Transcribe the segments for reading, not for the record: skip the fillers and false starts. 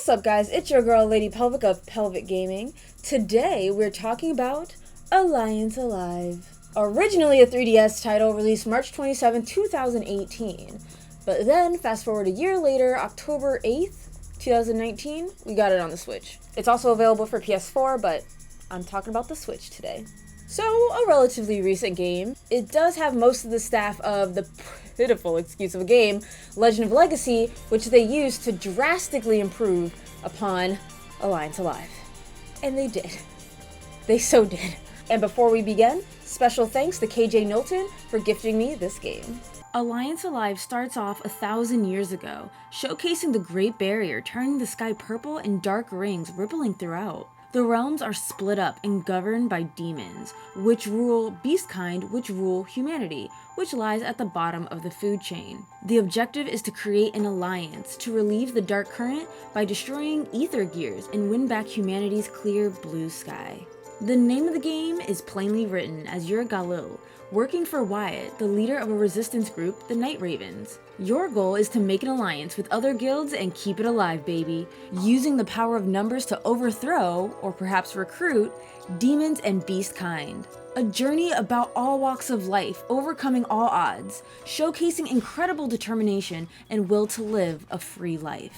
What's up, guys? It's your girl, Lady Pelvic of Pelvic Gaming. Today, we're talking about Alliance Alive. Originally a 3DS title released March 27, 2018. But then, fast forward a year later, October 8th, 2019, we got it on the Switch. It's also available for PS4, but I'm talking about the Switch today. So, a relatively recent game. It does have most of the staff of the pitiful excuse of a game, Legend of Legacy, which they used to drastically improve upon Alliance Alive. And they did. They so did. And before we begin, special thanks to KJ Knowlton for gifting me this game. Alliance Alive starts off 1,000 years ago, showcasing the Great Barrier turning the sky purple and dark rings rippling throughout. The realms are split up and governed by demons, which rule beastkind, which rule humanity, which lies at the bottom of the food chain. The objective is to create an alliance to relieve the dark current by destroying ether gears and win back humanity's clear blue sky. The name of the game is plainly written as you're Galil, working for Wyatt, the leader of a resistance group, the Night Ravens. Your goal is to make an alliance with other guilds and keep it alive, baby, using the power of numbers to overthrow, or perhaps recruit, demons and beast kind. A journey about all walks of life, overcoming all odds, showcasing incredible determination and will to live a free life.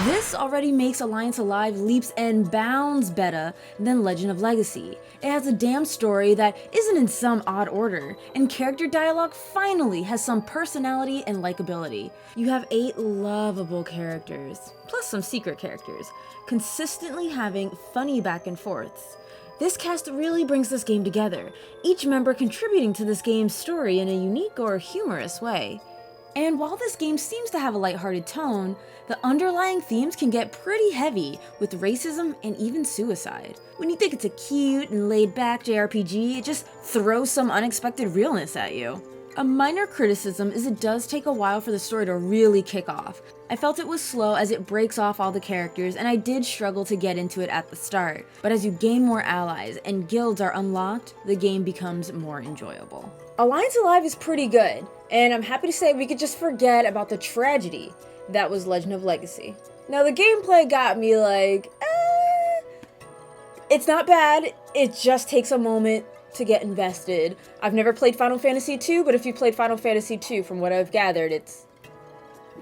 This already makes Alliance Alive leaps and bounds better than Legend of Legacy. It has a damn story that isn't in some odd order, and character dialogue finally has some personality and likability. You have 8 lovable characters, plus some secret characters, consistently having funny back and forths. This cast really brings this game together, each member contributing to this game's story in a unique or humorous way. And while this game seems to have a lighthearted tone, the underlying themes can get pretty heavy with racism and even suicide. When you think it's a cute and laid-back JRPG, it just throws some unexpected realness at you. A minor criticism is it does take a while for the story to really kick off. I felt it was slow as it breaks off all the characters, and I did struggle to get into it at the start. But as you gain more allies and guilds are unlocked, the game becomes more enjoyable. Alliance Alive is pretty good, and I'm happy to say we could just forget about the tragedy that was Legend of Legacy. Now the gameplay got me like, it's not bad, it just takes a moment to get invested. I've never played Final Fantasy II, but if you played Final Fantasy II, from what I've gathered, it's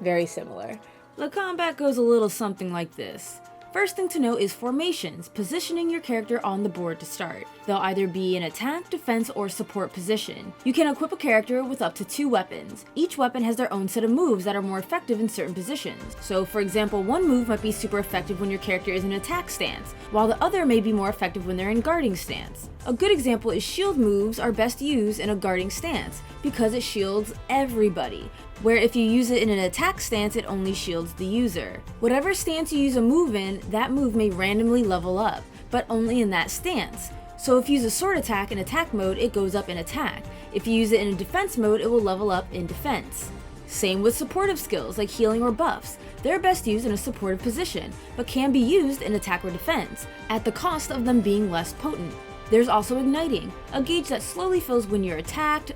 very similar. The combat goes a little something like this. First thing to note is formations, positioning your character on the board to start. They'll either be an attack, defense, or support position. You can equip a character with up to 2 weapons. Each weapon has their own set of moves that are more effective in certain positions. So for example, one move might be super effective when your character is in attack stance, while the other may be more effective when they're in guarding stance. A good example is shield moves are best used in a guarding stance, because it shields everybody, where if you use it in an attack stance, it only shields the user. Whatever stance you use a move in, that move may randomly level up, but only in that stance. So if you use a sword attack in attack mode, it goes up in attack. If you use it in a defense mode, it will level up in defense. Same with supportive skills like healing or buffs. They're best used in a supportive position, but can be used in attack or defense, at the cost of them being less potent. There's also igniting, a gauge that slowly fills when you're attacked,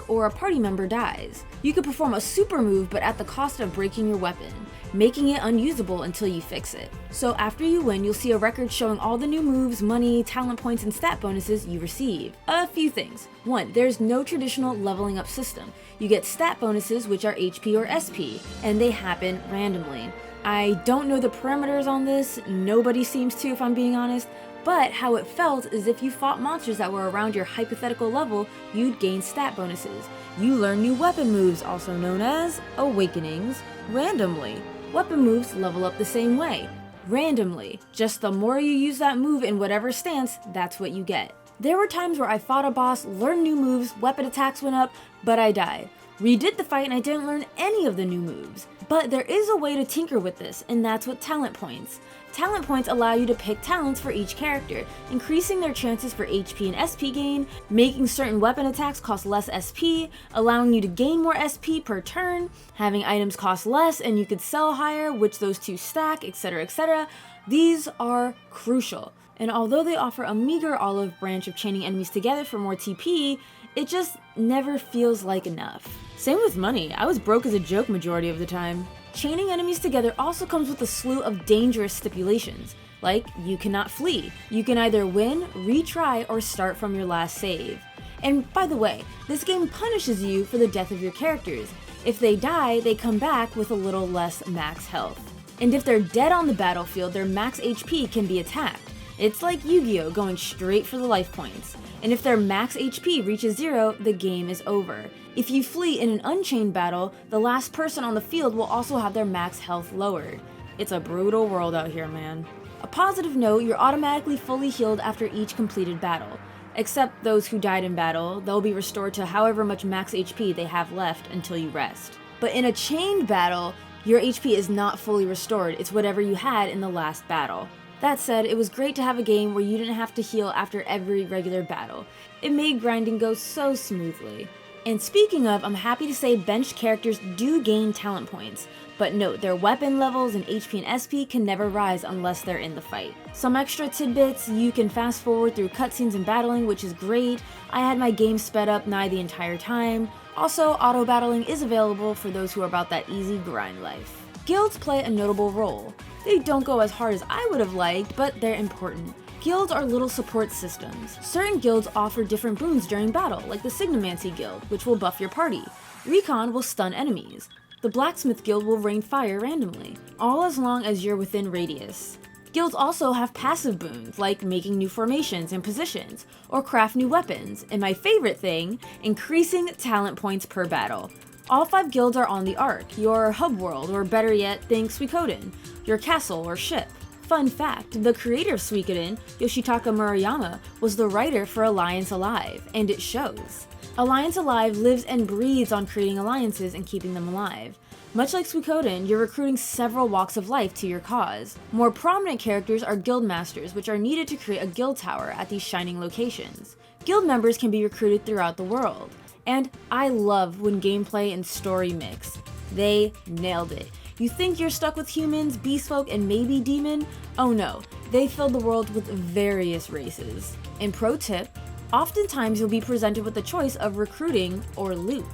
or a party member dies. You can perform a super move, but at the cost of breaking your weapon, making it unusable until you fix it. So after you win, you'll see a record showing all the new moves, money, talent points, and stat bonuses you receive. A few things. 1. There's no traditional leveling up system. You get stat bonuses, which are HP or SP, and they happen randomly. I don't know the parameters on this, nobody seems to if I'm being honest, but how it felt is if you fought monsters that were around your hypothetical level, you'd gain stat bonuses. You learn new weapon moves, also known as awakenings, randomly. Weapon moves level up the same way, randomly. Just the more you use that move in whatever stance, that's what you get. There were times where I fought a boss, learned new moves, weapon attacks went up, but I died. Redid the fight and I didn't learn any of the new moves. But there is a way to tinker with this, and that's with talent points. Talent points allow you to pick talents for each character, increasing their chances for HP and SP gain, making certain weapon attacks cost less SP, allowing you to gain more SP per turn, having items cost less and you could sell higher, which those two stack, etc, etc. These are crucial. And although they offer a meager olive branch of chaining enemies together for more TP, It just never feels like enough. Same with money, I was broke as a joke majority of the time. Chaining enemies together also comes with a slew of dangerous stipulations, like you cannot flee. You can either win, retry, or start from your last save. And by the way, this game punishes you for the death of your characters. If they die, they come back with a little less max health. And if they're dead on the battlefield, their max HP can be attacked. It's like Yu-Gi-Oh! Going straight for the life points. And if their max HP reaches 0, the game is over. If you flee in an unchained battle, the last person on the field will also have their max health lowered. It's a brutal world out here, man. A positive note, you're automatically fully healed after each completed battle. Except those who died in battle, they'll be restored to however much max HP they have left until you rest. But in a chained battle, your HP is not fully restored, it's whatever you had in the last battle. That said, it was great to have a game where you didn't have to heal after every regular battle. It made grinding go so smoothly. And speaking of, I'm happy to say benched characters do gain talent points, but note their weapon levels and HP and SP can never rise unless they're in the fight. Some extra tidbits, you can fast forward through cutscenes and battling, which is great. I had my game sped up nigh the entire time. Also, auto battling is available for those who are about that easy grind life. Guilds play a notable role. They don't go as hard as I would have liked, but they're important. Guilds are little support systems. Certain guilds offer different boons during battle, like the Signomancy Guild, which will buff your party. Recon will stun enemies. The Blacksmith Guild will rain fire randomly, all as long as you're within radius. Guilds also have passive boons, like making new formations and positions, or craft new weapons, and my favorite thing, increasing talent points per battle. All 5 guilds are on the Ark, your hub world, or better yet, think Suikoden, your castle or ship. Fun fact, the creator of Suikoden, Yoshitaka Murayama, was the writer for Alliance Alive, and it shows. Alliance Alive lives and breathes on creating alliances and keeping them alive. Much like Suikoden, you're recruiting several walks of life to your cause. More prominent characters are guild masters, which are needed to create a guild tower at these shining locations. Guild members can be recruited throughout the world. And I love when gameplay and story mix. They nailed it. You think you're stuck with humans, beast folk, and maybe demon? Oh no, they filled the world with various races. And pro tip, oftentimes you'll be presented with the choice of recruiting or loot.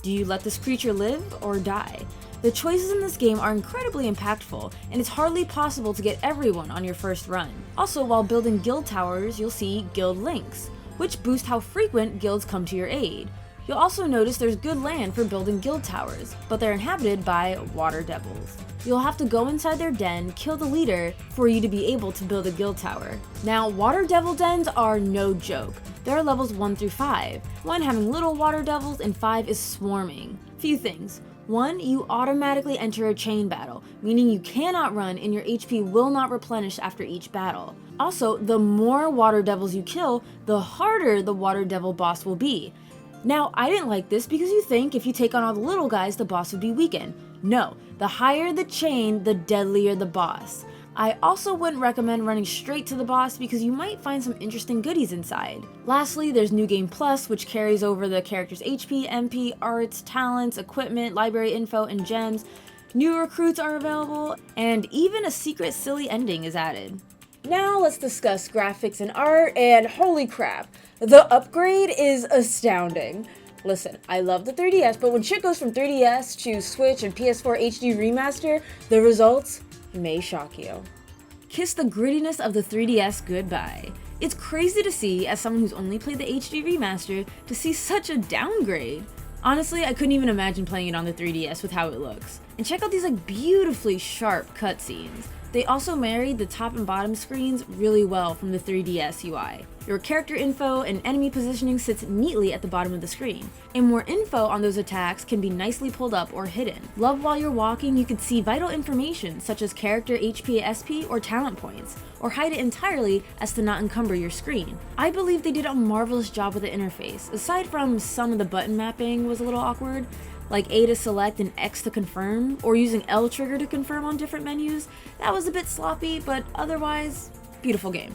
Do you let this creature live or die? The choices in this game are incredibly impactful, and it's hardly possible to get everyone on your first run. Also, while building guild towers, you'll see guild links, which boost how frequent guilds come to your aid. You'll also notice there's good land for building guild towers, but they're inhabited by water devils. You'll have to go inside their den, kill the leader, for you to be able to build a guild tower. Now, water devil dens are no joke. There are levels 1 through 5, 1 having little water devils and 5 is swarming. Few things. 1, you automatically enter a chain battle, meaning you cannot run and your HP will not replenish after each battle. Also, the more water devils you kill, the harder the water devil boss will be. Now, I didn't like this because you think if you take on all the little guys, the boss would be weakened. No, the higher the chain, the deadlier the boss. I also wouldn't recommend running straight to the boss because you might find some interesting goodies inside. Lastly, there's New Game Plus, which carries over the character's HP, MP, arts, talents, equipment, library info, and gems. New recruits are available, and even a secret silly ending is added. Now let's discuss graphics and art, and holy crap, the upgrade is astounding. Listen, I love the 3DS, but when shit goes from 3DS to Switch and PS4 HD remaster, the results may shock you. Kiss the grittiness of the 3DS goodbye. It's crazy to see, as someone who's only played the HD remaster, to see such a downgrade. Honestly, I couldn't even imagine playing it on the 3DS with how it looks. And check out these beautifully sharp cutscenes. They also married the top and bottom screens really well from the 3DS UI. Your character info and enemy positioning sits neatly at the bottom of the screen, and more info on those attacks can be nicely pulled up or hidden. Love while you're walking, you can see vital information such as character HP, SP, or talent points, or hide it entirely as to not encumber your screen. I believe they did a marvelous job with the interface, aside from some of the button mapping was a little awkward, like A to select and X to confirm, or using L trigger to confirm on different menus. That was a bit sloppy, but otherwise, beautiful game.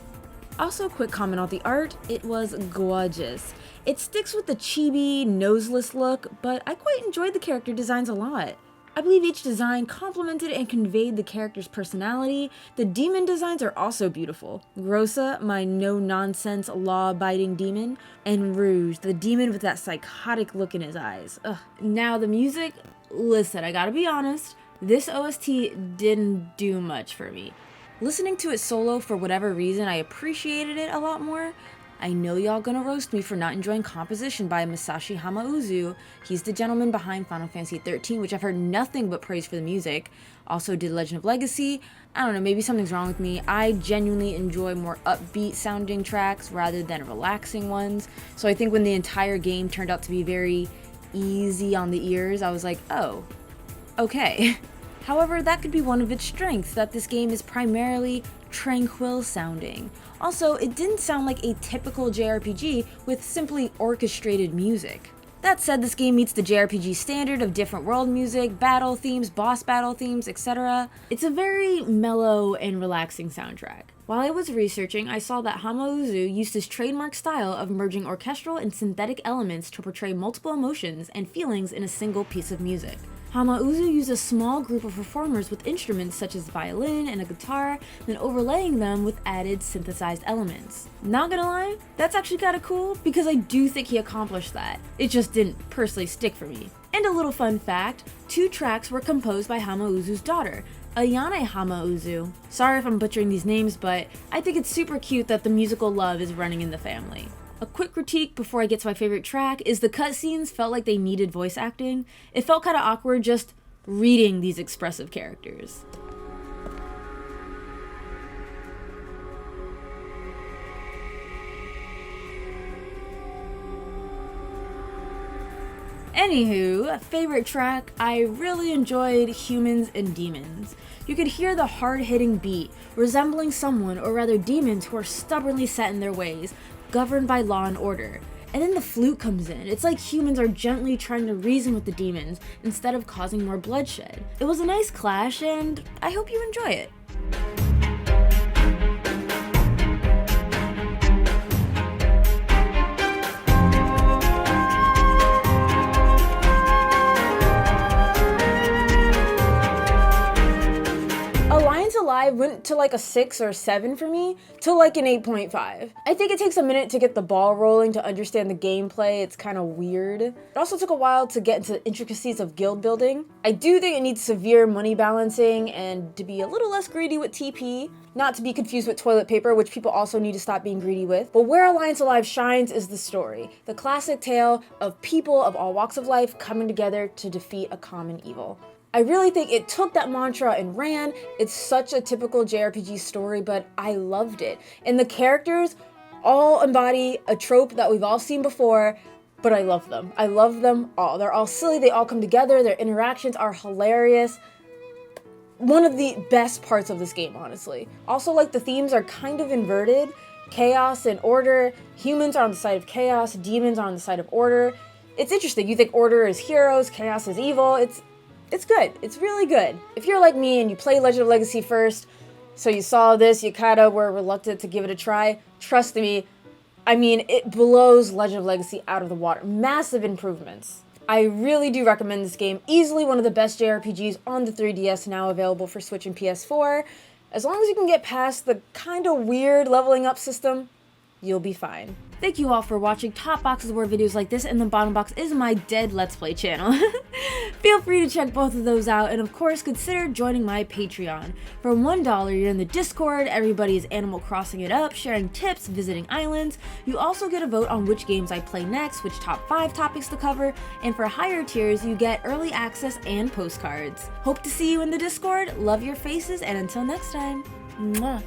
Also, quick comment on the art, it was gorgeous. It sticks with the chibi, noseless look, but I quite enjoyed the character designs a lot. I believe each design complemented and conveyed the character's personality. The demon designs are also beautiful. Grossa, my no-nonsense, law-abiding demon, and Rouge, the demon with that psychotic look in his eyes. Ugh. Now the music, listen, I gotta be honest, this OST didn't do much for me. Listening to it solo, for whatever reason, I appreciated it a lot more. I know y'all gonna roast me for not enjoying composition by Masashi Hamauzu. He's the gentleman behind Final Fantasy XIII, which I've heard nothing but praise for the music. Also did Legend of Legacy. I don't know, maybe something's wrong with me. I genuinely enjoy more upbeat sounding tracks rather than relaxing ones. So I think when the entire game turned out to be very easy on the ears, I was like, oh, okay. However, that could be one of its strengths, that this game is primarily tranquil sounding. Also, it didn't sound like a typical JRPG with simply orchestrated music. That said, this game meets the JRPG standard of different world music, battle themes, boss battle themes, etc. It's a very mellow and relaxing soundtrack. While I was researching, I saw that Hamauzu used his trademark style of merging orchestral and synthetic elements to portray multiple emotions and feelings in a single piece of music. Hamauzu used a small group of performers with instruments such as violin and a guitar, then overlaying them with added synthesized elements. Not gonna lie, that's actually kinda cool because I do think he accomplished that. It just didn't personally stick for me. And a little fun fact, 2 tracks were composed by Hamauzu's daughter, Ayane Hamauzu. Sorry if I'm butchering these names, but I think it's super cute that the musical love is running in the family. A quick critique before I get to my favorite track is the cutscenes felt like they needed voice acting. It felt kind of awkward just reading these expressive characters. Anywho, favorite track, I really enjoyed Humans and Demons. You could hear the hard-hitting beat, resembling someone, or rather demons, who are stubbornly set in their ways, governed by law and order. And then the flute comes in. It's like humans are gently trying to reason with the demons instead of causing more bloodshed. It was a nice clash, and I hope you enjoy it. Alive went to like a 6 or 7 for me, to like an 8.5. I think it takes a minute to get the ball rolling to understand the gameplay. It's kind of weird. It also took a while to get into the intricacies of guild building. I do think it needs severe money balancing and to be a little less greedy with TP, not to be confused with toilet paper, which people also need to stop being greedy with. But where Alliance Alive shines is the story, the classic tale of people of all walks of life coming together to defeat a common evil. I really think it took that mantra and ran. It's such a typical JRPG story, but I loved it. And the characters all embody a trope that we've all seen before, but I love them. I love them all. They're all silly, they all come together, their interactions are hilarious. One of the best parts of this game, honestly. Also, like, the themes are kind of inverted. Chaos and order. Humans are on the side of chaos, demons are on the side of order. It's interesting. You think order is heroes, chaos is evil. It's good. It's really good. If you're like me and you play Legend of Legacy first, so you saw this, you kind of were reluctant to give it a try, trust me, I mean, it blows Legend of Legacy out of the water. Massive improvements. I really do recommend this game. Easily one of the best JRPGs on the 3DS, now available for Switch and PS4. As long as you can get past the kind of weird leveling up system, you'll be fine. Thank you all for watching. Top box is where videos like this, and the bottom box is my dead Let's Play channel. Feel free to check both of those out, and of course consider joining my Patreon. For $1, you're in the Discord, everybody is Animal Crossing it up, sharing tips, visiting islands. You also get a vote on which games I play next, which top 5 topics to cover, and for higher tiers you get early access and postcards. Hope to see you in the Discord, love your faces, and until next time, mwah.